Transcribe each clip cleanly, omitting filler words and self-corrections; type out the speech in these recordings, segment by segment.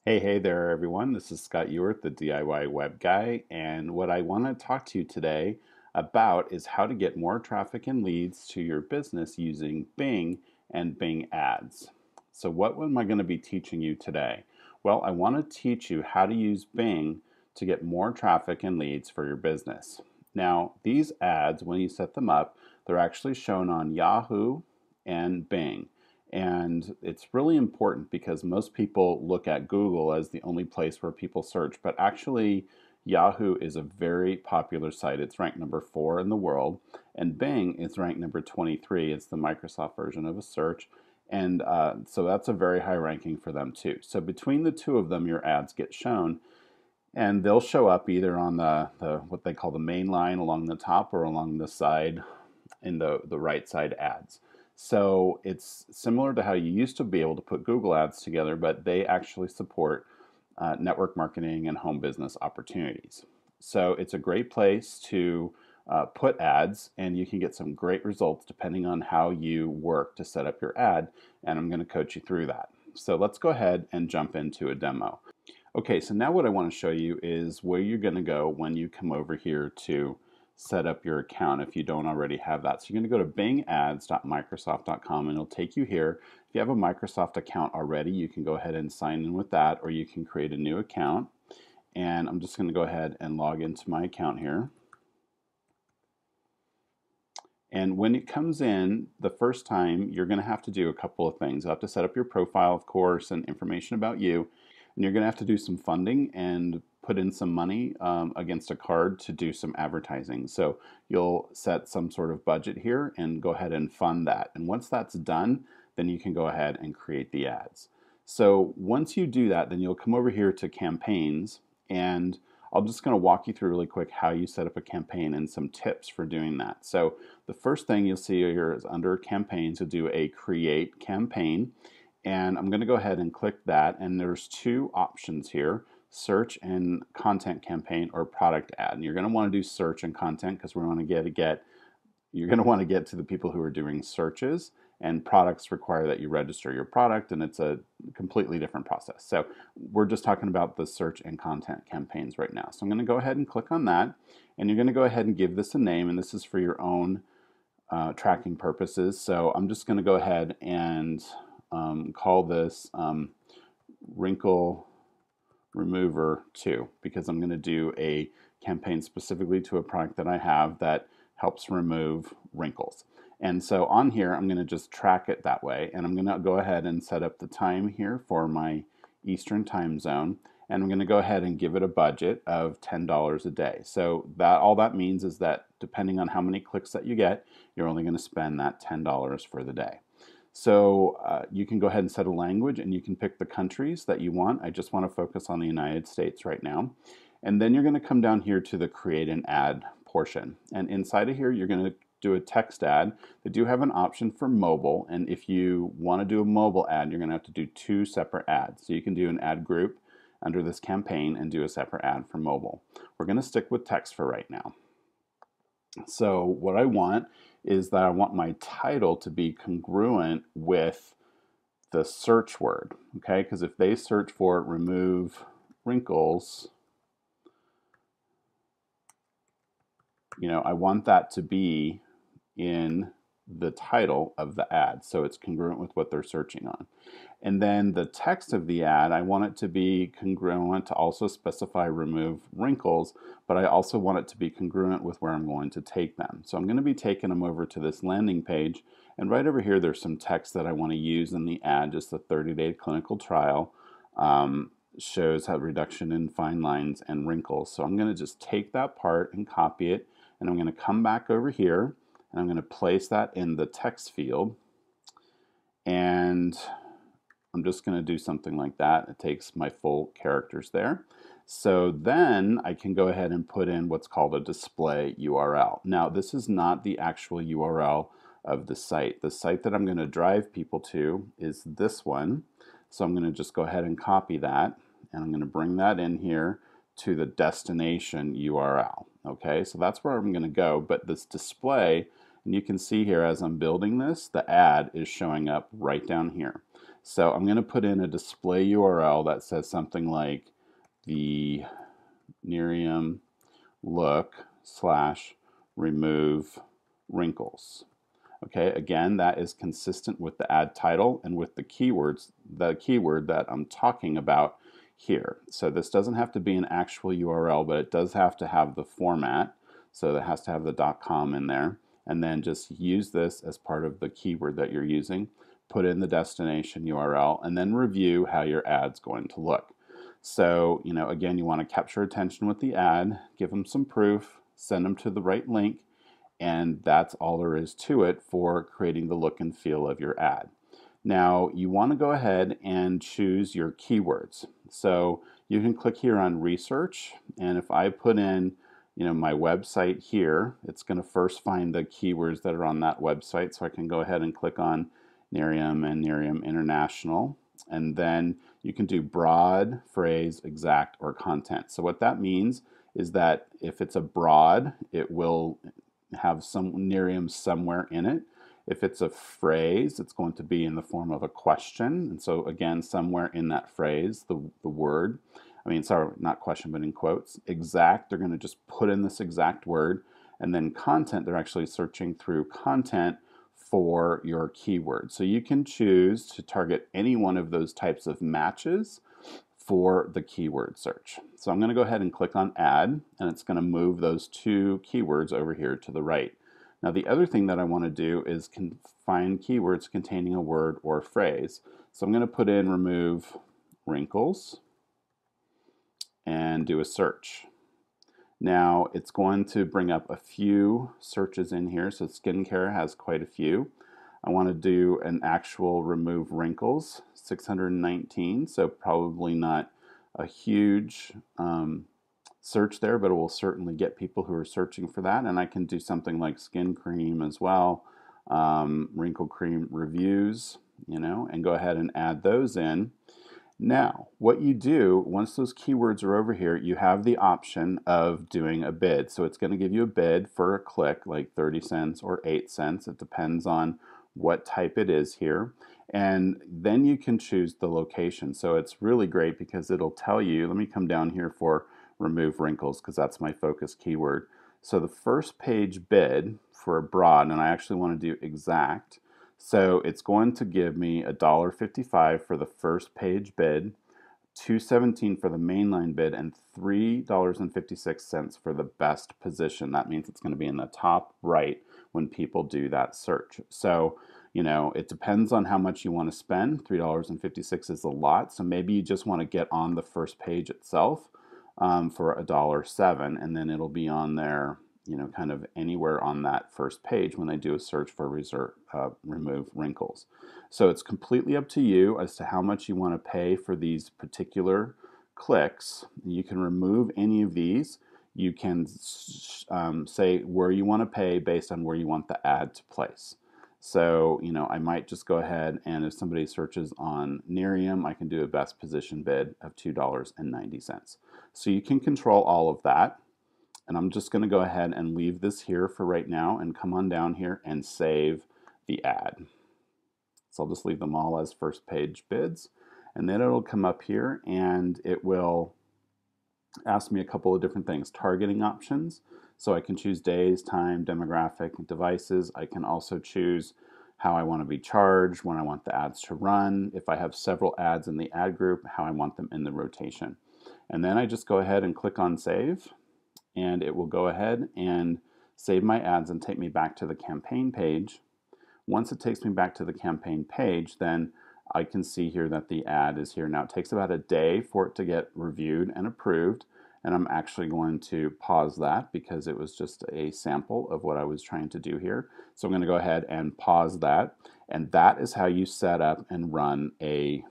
Hey there, everyone. This is Scott Ewert, the DIY Web Guy, and what I want to talk to you today about is how to get more traffic and leads to your business using Bing and Bing Ads. So, what am I going to be teaching you today? Well, I want to teach you how to use Bing to get more traffic and leads for your business. Now, these ads, when you set them up, they're actually shown on Yahoo and Bing. And it's really important because most people look at Google as the only place where people search, but actually, Yahoo is a very popular site. It's ranked number 4 in the world, and Bing is ranked number 23. It's the Microsoft version of a search, and so that's a very high ranking for them too. So between the two of them, your ads get shown, and they'll show up either on the what they call the main line along the top or along the side in the right side ads. So it's similar to how you used to be able to put Google ads together, but they actually support network marketing and home business opportunities. So it's a great place to put ads, and you can get some great results depending on how you work to set up your ad. And I'm going to coach you through that. So let's go ahead and jump into a demo. Okay, so now what I want to show you is where you're going to go when you come over here to set up your account if you don't already have that. So you're going to go to bingads.microsoft.com and it'll take you here. If you have a Microsoft account already, you can go ahead and sign in with that, or you can create a new account. And I'm just going to go ahead and log into my account here. And when it comes in the first time, you're going to have to do a couple of things. You'll have to set up your profile, of course, and information about you. And you're going to have to do some funding and put in some money against a card to do some advertising. So you'll set some sort of budget here and go ahead and fund that. And once that's done, then you can go ahead and create the ads. So once you do that, then you'll come over here to campaigns, and I'm just going to walk you through really quick how you set up a campaign and some tips for doing that. So the first thing you'll see here is under campaigns, you'll do a create campaign. And I'm going to go ahead and click that. And there's two options here, search and content campaign or product ad. And you're going to want to do search and content because we want to you're going to want to get to the people who are doing searches, and products require that you register your product, and it's a completely different process. So we're just talking about the search and content campaigns right now. So I'm going to go ahead and click on that, and you're going to go ahead and give this a name, and this is for your own tracking purposes. So I'm just going to go ahead and call this Wrinkle Remover 2 because I'm going to do a campaign specifically to a product that I have that helps remove wrinkles. And so on here, I'm going to just track it that way. And I'm going to go ahead and set up the time here for my Eastern time zone. And I'm going to go ahead and give it a budget of $10 a day. So that all that means is that depending on how many clicks that you get, you're only going to spend that $10 for the day. So you can go ahead and set a language, and you can pick the countries that you want. I just want to focus on the United States right now. And then you're going to come down here to the create an ad portion. And inside of here, you're going to do a text ad. They do have an option for mobile. And if you want to do a mobile ad, you're going to have to do two separate ads. So you can do an ad group under this campaign and do a separate ad for mobile. We're going to stick with text for right now. So what I want is that I want my title to be congruent with the search word, okay? Because if they search for remove wrinkles, I want that to be in the title of the ad, so it's congruent with what they're searching on. And then the text of the ad, I want it to be congruent to also specify remove wrinkles, but I also want it to be congruent with where I'm going to take them. So I'm going to be taking them over to this landing page, and right over here there's some text that I want to use in the ad, just a 30-day clinical trial. Shows how reduction in fine lines and wrinkles. So I'm going to just take that part and copy it, and I'm going to come back over here, and I'm going to place that in the text field, and I'm just going to do something like that. It takes my full characters there. So then I can go ahead and put in what's called a display URL. Now, this is not the actual URL of the site. The site that I'm going to drive people to is this one. So I'm going to just go ahead and copy that, and I'm going to bring that in here to the destination URL. Okay, so that's where I'm going to go, but this display, and you can see here as I'm building this, the ad is showing up right down here. So I'm going to put in a display URL that says something like the Nerium look / remove wrinkles. Okay, again, that is consistent with the ad title and with the keywords, the keyword that I'm talking about here. So this doesn't have to be an actual URL, but it does have to have the format. So it has to have the .com in there. And then just use this as part of the keyword that you're using. Put in the destination URL and then review how your ad's going to look. So, again, you want to capture attention with the ad, give them some proof, send them to the right link, and that's all there is to it for creating the look and feel of your ad. Now, you want to go ahead and choose your keywords. So you can click here on research, and if I put in my website here, it's going to first find the keywords that are on that website. So I can go ahead and click on Nerium and Nerium International, and then you can do broad, phrase, exact, or content. So what that means is that if it's a broad, it will have some Nerium somewhere in it. If it's a phrase, it's going to be in the form of a question. And so again, somewhere in that phrase, the word, sorry, not question, but in quotes. Exact, they're going to just put in this exact word. And then content, they're actually searching through content for your keyword. So you can choose to target any one of those types of matches for the keyword search. So I'm going to go ahead and click on add, and it's going to move those two keywords over here to the right. Now the other thing that I want to do is find keywords containing a word or a phrase. So I'm going to put in remove wrinkles and do a search. Now it's going to bring up a few searches in here. So skincare has quite a few. I want to do an actual remove wrinkles, 619, so probably not a huge search there, but it will certainly get people who are searching for that. And I can do something like skin cream as well, wrinkle cream reviews, and go ahead and add those in. Now, what you do, once those keywords are over here, you have the option of doing a bid. So it's going to give you a bid for a click, like 30 cents or 8 cents. It depends on what type it is here. And then you can choose the location. So it's really great because it'll tell you, let me come down here for remove wrinkles because that's my focus keyword. So the first page bid for a broad, and I actually want to do exact, so it's going to give me $1.55 for the first page bid, $2.17 for the mainline bid, and $3.56 for the best position. That means it's going to be in the top right when people do that search. So, it depends on how much you want to spend. $3.56 is a lot, so maybe you just want to get on the first page itself for $1.07, and then it'll be on there, kind of anywhere on that first page when they do a search for remove wrinkles. So it's completely up to you as to how much you want to pay for these particular clicks. You can remove any of these. You can say where you want to pay based on where you want the ad to place. So, I might just go ahead and if somebody searches on Nerium, I can do a best position bid of $2.90. So you can control all of that. And I'm just going to go ahead and leave this here for right now and come on down here and save the ad. So I'll just leave them all as first page bids. And then it'll come up here and it will ask me a couple of different things. Targeting options. So I can choose days, time, demographic, devices. I can also choose how I want to be charged, when I want the ads to run, if I have several ads in the ad group, how I want them in the rotation. And then I just go ahead and click on save, and it will go ahead and save my ads and take me back to the campaign page. Once it takes me back to the campaign page, then I can see here that the ad is here. Now it takes about a day for it to get reviewed and approved, and I'm actually going to pause that because it was just a sample of what I was trying to do here. So I'm going to go ahead and pause that, and that is how you set up and run a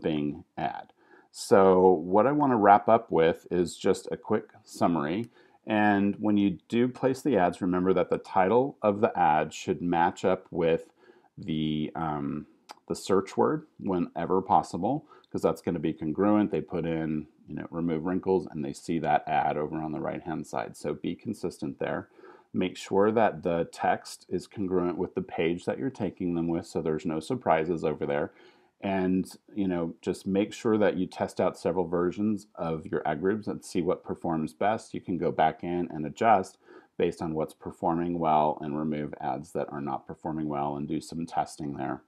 Bing ad. So what I want to wrap up with is just a quick summary. And when you do place the ads, remember that the title of the ad should match up with the search word whenever possible, because that's going to be congruent. They put in, remove wrinkles, and they see that ad over on the right-hand side. So be consistent there. Make sure that the text is congruent with the page that you're taking them with, so there's no surprises over there. And just make sure that you test out several versions of your ad groups and see what performs best. You can go back in and adjust based on what's performing well and remove ads that are not performing well and do some testing there.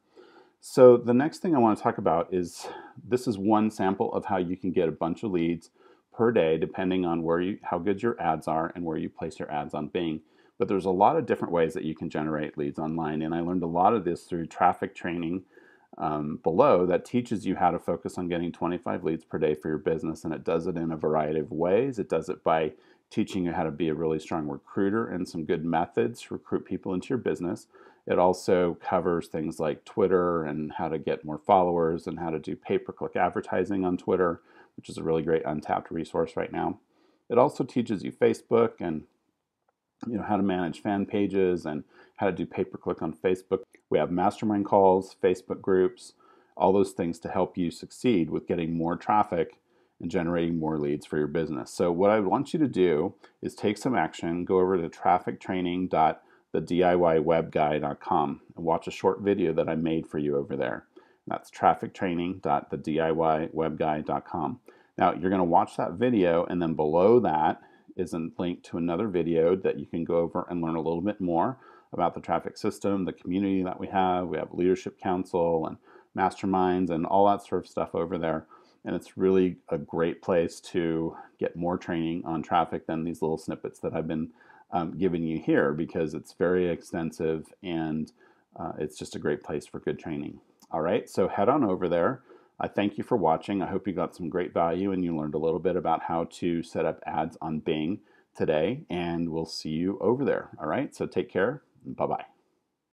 So the next thing I want to talk about is, this is one sample of how you can get a bunch of leads per day depending on how good your ads are and where you place your ads on Bing. But there's a lot of different ways that you can generate leads online, and I learned a lot of this through traffic training below that teaches you how to focus on getting 25 leads per day for your business, and it does it in a variety of ways. It does it by teaching you how to be a really strong recruiter and some good methods to recruit people into your business. It also covers things like Twitter and how to get more followers and how to do pay-per-click advertising on Twitter, which is a really great untapped resource right now. It also teaches you Facebook and how to manage fan pages and how to do pay-per-click on Facebook. We have mastermind calls, Facebook groups, all those things to help you succeed with getting more traffic and generating more leads for your business. So what I want you to do is take some action, go over to traffictraining.thediywebguy.com and watch a short video that I made for you over there. That's traffictraining.thediywebguy.com. Now you're going to watch that video, and then below that is a link to another video that you can go over and learn a little bit more about the traffic system, the community that we have. We have leadership council and masterminds and all that sort of stuff over there. And it's really a great place to get more training on traffic than these little snippets that I've been giving you here, because it's very extensive and it's just a great place for good training. All right, so head on over there. I thank you for watching. I hope you got some great value and you learned a little bit about how to set up ads on Bing today, and we'll see you over there. All right, so take care. Bye-bye.